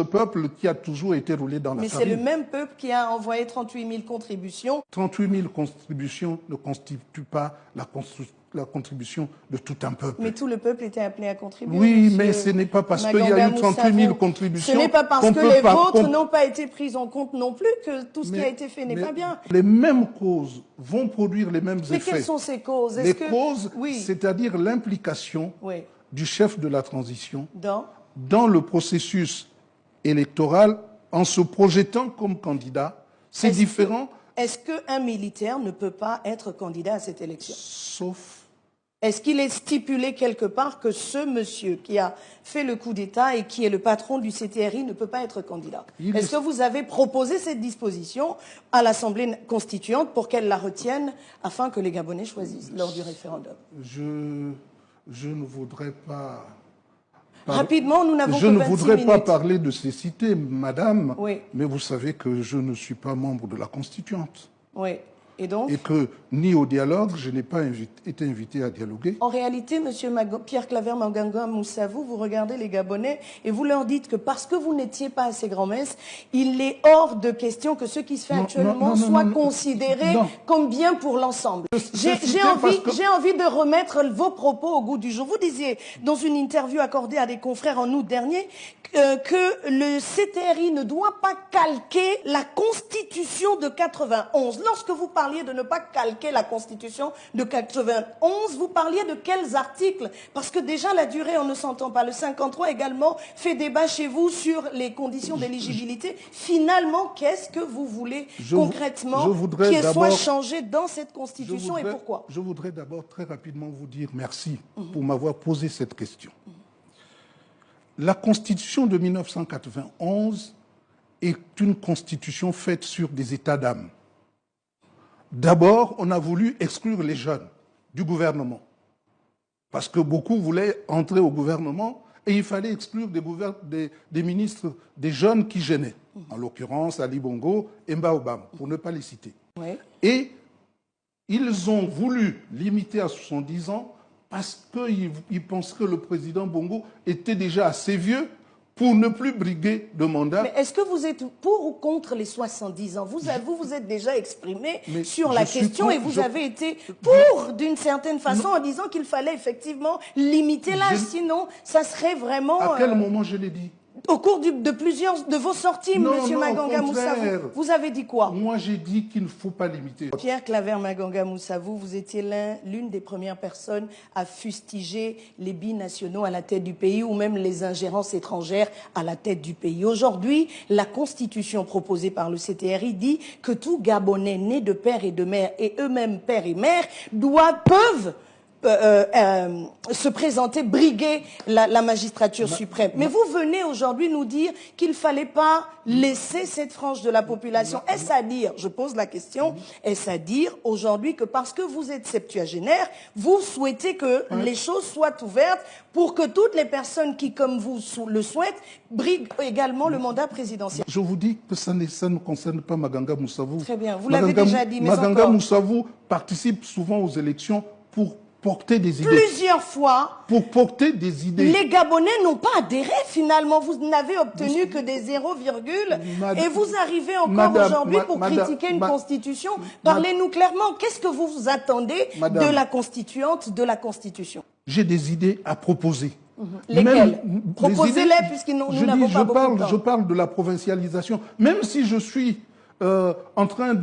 Le peuple qui a toujours été roulé dans la farine. Mais c'est le même peuple qui a envoyé 38 000 contributions. 38 000 contributions ne constituent pas la contribution de tout un peuple. Mais tout le peuple était appelé à contribuer. Oui, mais ce n'est pas parce qu'il y a eu 38 000 contributions. Ce n'est pas parce que les vôtres n'ont pas été prises en compte non plus que tout ce qui a été fait n'est pas bien. Les mêmes causes vont produire les mêmes effets. Mais quelles sont ces causes? Les causes, c'est-à-dire l'implication du chef de la transition dans le processus électoral en se projetant comme candidat, c'est différent. Est-ce qu'un militaire ne peut pas être candidat à cette élection? Sauf... Est-ce qu'il est stipulé quelque part que ce monsieur qui a fait le coup d'État et qui est le patron du CTRI ne peut pas être candidat? Est-ce que vous avez proposé cette disposition à l'Assemblée constituante pour qu'elle la retienne afin que les Gabonais choisissent lors du référendum? Je ne voudrais pas... Rapidement, nous n'avons que 26 minutes. Je ne voudrais pas parler de cécité, madame, oui. Mais vous savez que je ne suis pas membre de la Constituante. Oui. Et donc? Et que, ni au dialogue, je n'ai pas été invité à dialoguer. En réalité, monsieur Pierre Claver Maganga Moussavou, vous regardez les Gabonais et vous leur dites que parce que vous n'étiez pas à ces grands-messes, il est hors de question que ce qui se fait actuellement soit considéré comme bien pour l'ensemble. J'ai envie de remettre vos propos au goût du jour. Vous disiez, dans une interview accordée à des confrères en août dernier, que le CTRI ne doit pas calquer la Constitution de 91. Lorsque vous parlez de ne pas calquer la Constitution de 91, vous parliez de quels articles? Parce que déjà la durée, on ne s'entend pas. Le 53 également fait débat chez vous sur les conditions d'éligibilité. Finalement, qu'est-ce que vous voulez concrètement qu'il soit changé dans cette Constitution et pourquoi? Je voudrais d'abord très rapidement vous dire merci pour m'avoir posé cette question. La Constitution de 1991 est une constitution faite sur des états d'âme. D'abord, on a voulu exclure les jeunes du gouvernement. Parce que beaucoup voulaient entrer au gouvernement et il fallait exclure des ministres, des jeunes qui gênaient. En l'occurrence, Ali Bongo et Mbaobam, pour ne pas les citer. Oui. Et ils ont voulu limiter à 70 ans parce qu'ils pensaient que le président Bongo était déjà assez vieux pour ne plus briguer de mandat. Mais est-ce que vous êtes pour ou contre les 70 ans? Vous êtes déjà exprimé sur la question et vous avez été pour d'une certaine façon en disant qu'il fallait effectivement limiter l'âge, sinon ça serait vraiment... À quel moment je l'ai dit? Au cours de plusieurs de vos sorties, monsieur Maganga Moussavou, vous avez dit quoi? Moi, j'ai dit qu'il ne faut pas limiter. Pierre Claver Maganga Moussavou, vous étiez l'une des premières personnes à fustiger les binationaux à la tête du pays ou même les ingérences étrangères à la tête du pays. Aujourd'hui, la constitution proposée par le CTRI dit que tout Gabonais né de père et de mère et eux-mêmes père et mère peuvent se présenter, briguer la magistrature suprême. Mais vous venez aujourd'hui nous dire qu'il ne fallait pas laisser cette frange de la population. Est-ce à dire, je pose la question, est-ce à dire aujourd'hui que parce que vous êtes septuagénaire, vous souhaitez que les choses soient ouvertes pour que toutes les personnes qui, comme vous le souhaitent, briguent également le mandat présidentiel? Je vous dis que ça ne concerne pas Maganga Moussavou. Très bien, vous l'avez déjà dit, mais Maganga Moussavou participe souvent aux élections pour porter des idées. Plusieurs fois. Pour porter des idées. Les Gabonais n'ont pas adhéré finalement. Vous n'avez obtenu que des 0, et vous arrivez encore aujourd'hui pour critiquer une constitution. Parlez-nous clairement. Qu'est-ce que vous vous attendez de la constituante, de la constitution? J'ai des idées à proposer. Lesquelles? Proposez-les puisque nous n'avons pas beaucoup de temps. Je parle de la provincialisation. Même si je suis en train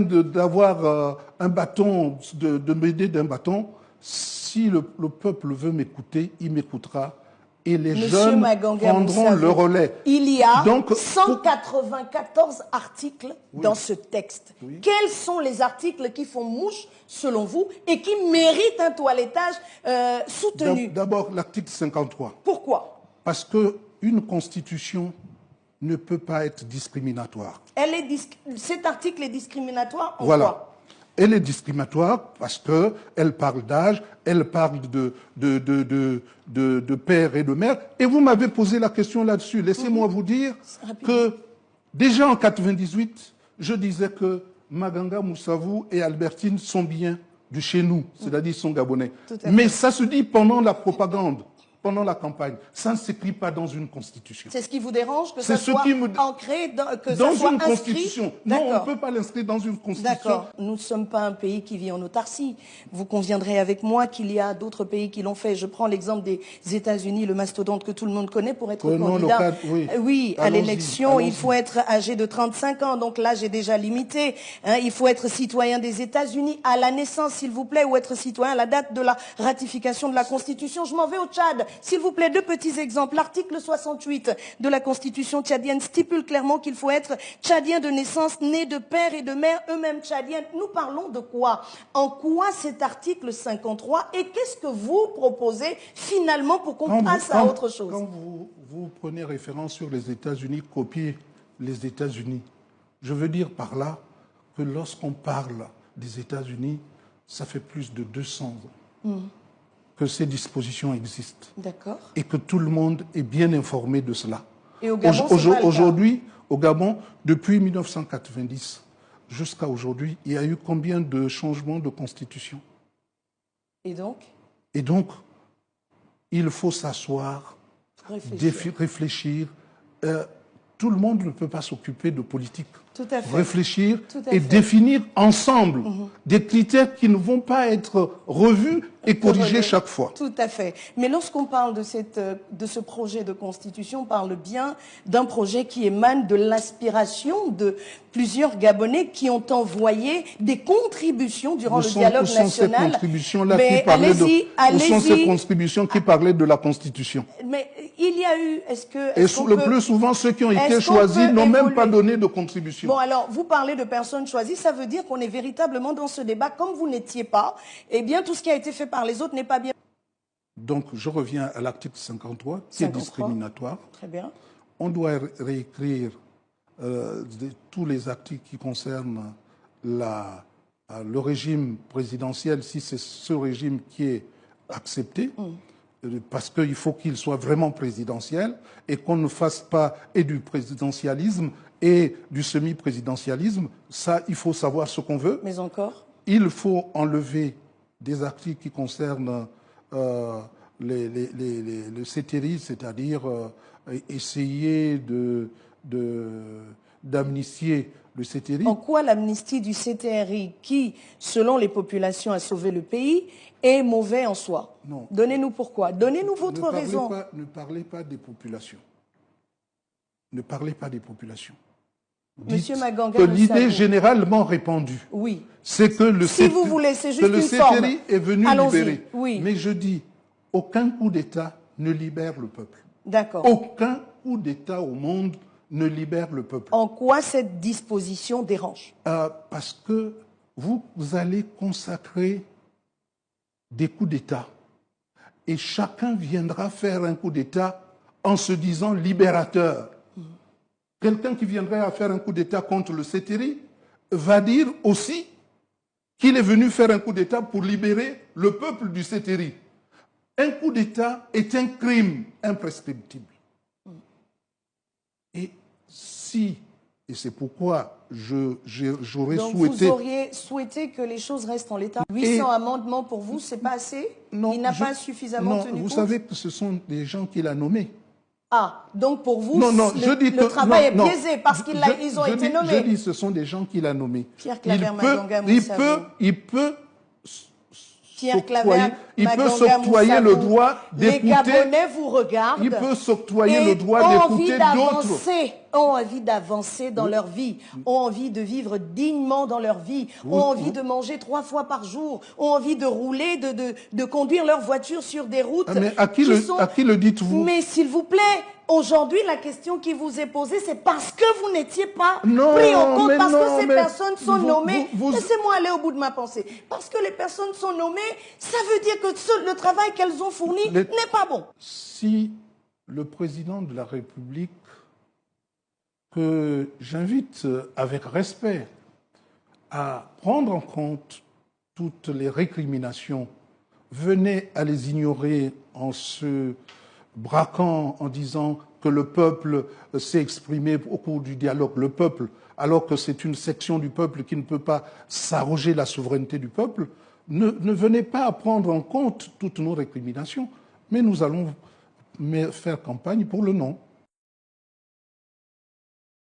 d'avoir un bâton, de m'aider d'un bâton, si le peuple veut m'écouter, il m'écoutera. Et les jeunes prendront le relais. Il y a 194 articles dans ce texte. Oui. Quels sont les articles qui font mouche, selon vous, et qui méritent un toilettage soutenu? D'abord, l'article 53. Pourquoi? Parce qu'une constitution ne peut pas être discriminatoire. Cet article est discriminatoire en quoi? Elle est discriminatoire parce qu'elle parle d'âge, elle parle de père et de mère. Et vous m'avez posé la question là-dessus. Laissez-moi vous dire que déjà en 1998, je disais que Maganga Moussavou et Albertine sont bien de chez nous, c'est-à-dire sont gabonais. Mais ça se dit pendant la propagande. pendant la campagne. Ça ne s'écrit pas dans une constitution. C'est ce qui vous dérange, que ça soit ancré, que dans ça soit une inscrit? constitution. Non, on ne peut pas l'inscrire dans une constitution. D'accord. Nous ne sommes pas un pays qui vit en autarcie. Vous conviendrez avec moi qu'il y a d'autres pays qui l'ont fait. Je prends l'exemple des États-Unis, le mastodonte que tout le monde connaît pour être candidat. Oui, à l'élection, il faut être âgé de 35 ans. Donc là, j'ai déjà limité. Hein, il faut être citoyen des États-Unis à la naissance, s'il vous plaît, ou être citoyen à la date de la ratification de la Constitution. Je m'en vais au Tchad. S'il vous plaît, deux petits exemples. L'article 68 de la Constitution tchadienne stipule clairement qu'il faut être tchadien de naissance, né de père et de mère, eux-mêmes tchadiens. Nous parlons de quoi? En quoi cet article 53? Et qu'est-ce que vous proposez finalement pour qu'on passe à autre chose? Quand vous prenez référence sur les États-Unis, copiez les États-Unis. Je veux dire par là que lorsqu'on parle des États-Unis, ça fait plus de 200 ans que ces dispositions existent. D'accord. Et que tout le monde est bien informé de cela. Et au Gabon, aujourd'hui, au Gabon, depuis 1990 jusqu'à aujourd'hui, il y a eu combien de changements de constitution? Et donc, il faut s'asseoir, réfléchir. Tout le monde ne peut pas s'occuper de politique. Tout à fait. Réfléchir et définir ensemble des critères qui ne vont pas être revus et corrigés chaque fois. Tout à fait. Mais lorsqu'on parle de ce projet de constitution, on parle bien d'un projet qui émane de l'aspiration de plusieurs Gabonais qui ont envoyé des contributions durant le dialogue national. Ces contributions-là qui parlaient où sont ces contributions qui parlaient de la Constitution? Mais il y a eu, le plus souvent, ceux qui ont été choisis n'ont même pas donné de contribution. Bon, alors, vous parlez de personnes choisies, ça veut dire qu'on est véritablement dans ce débat. Comme vous n'étiez pas, eh bien, tout ce qui a été fait par les autres n'est pas bien. Donc, je reviens à l'article 53, qui est discriminatoire. Très bien. On doit réécrire tous les articles qui concernent le régime présidentiel, si c'est ce régime qui est accepté. Parce qu'il faut qu'il soit vraiment présidentiel et qu'on ne fasse pas et du présidentialisme et du semi-présidentialisme. Ça, il faut savoir ce qu'on veut. Mais encore? Il faut enlever des articles qui concernent le CETERI, c'est-à-dire essayer d'amnistier le CETERI. En quoi l'amnistie du CTRI, qui, selon les populations, a sauvé le pays, est mauvais en soi? Non. Donnez-nous pourquoi. Donnez-nous votre raison. Ne parlez pas des populations. Ne parlez pas des populations. Monsieur Maganga, que l'idée généralement répandue, c'est que le CETERI est venu libérer. Oui. Mais je dis, aucun coup d'État ne libère le peuple. D'accord. Aucun coup d'État au monde ne libère le peuple. En quoi cette disposition dérange? Parce que vous allez consacrer des coups d'État. Et chacun viendra faire un coup d'État en se disant libérateur. Quelqu'un qui viendrait à faire un coup d'État contre le CETERI va dire aussi qu'il est venu faire un coup d'État pour libérer le peuple du CETERI. Un coup d'État est un crime imprescriptible. Et c'est pourquoi j'aurais souhaité... Vous auriez souhaité que les choses restent en l'état. 800 amendements pour vous, c'est pas assez? Non, il n'a pas suffisamment tenu compte? Vous savez que ce sont des gens qu'il a nommés. Ah, donc pour vous, le travail est biaisé parce qu'ils ont été nommés. Je dis ce sont des gens qu'il a nommés. Pierre Claver Maganga il peut s'octroyer le droit d'écouter. Les Gabonais vous regardent. Il peut s'octroyer le droit d'écouter d'autres. Ont envie d'avancer dans leur vie, ont envie de vivre dignement dans leur vie, ont envie de manger 3 fois par jour, ont envie de rouler, de conduire leur voiture sur des routes. Mais à qui le dites-vous? Mais s'il vous plaît, aujourd'hui, la question qui vous est posée, c'est parce que vous n'étiez pas pris en compte, parce que ces personnes sont nommées. Laissez-moi aller au bout de ma pensée. Parce que les personnes sont nommées, ça veut dire que le travail qu'elles ont fourni n'est pas bon. Si le président de la République, que j'invite avec respect à prendre en compte toutes les récriminations, venait à les ignorer en se braquant, en disant que le peuple s'est exprimé au cours du dialogue, le peuple, alors que c'est une section du peuple qui ne peut pas s'arroger la souveraineté du peuple, ne venez pas à prendre en compte toutes nos récriminations. Mais nous allons faire campagne pour le non.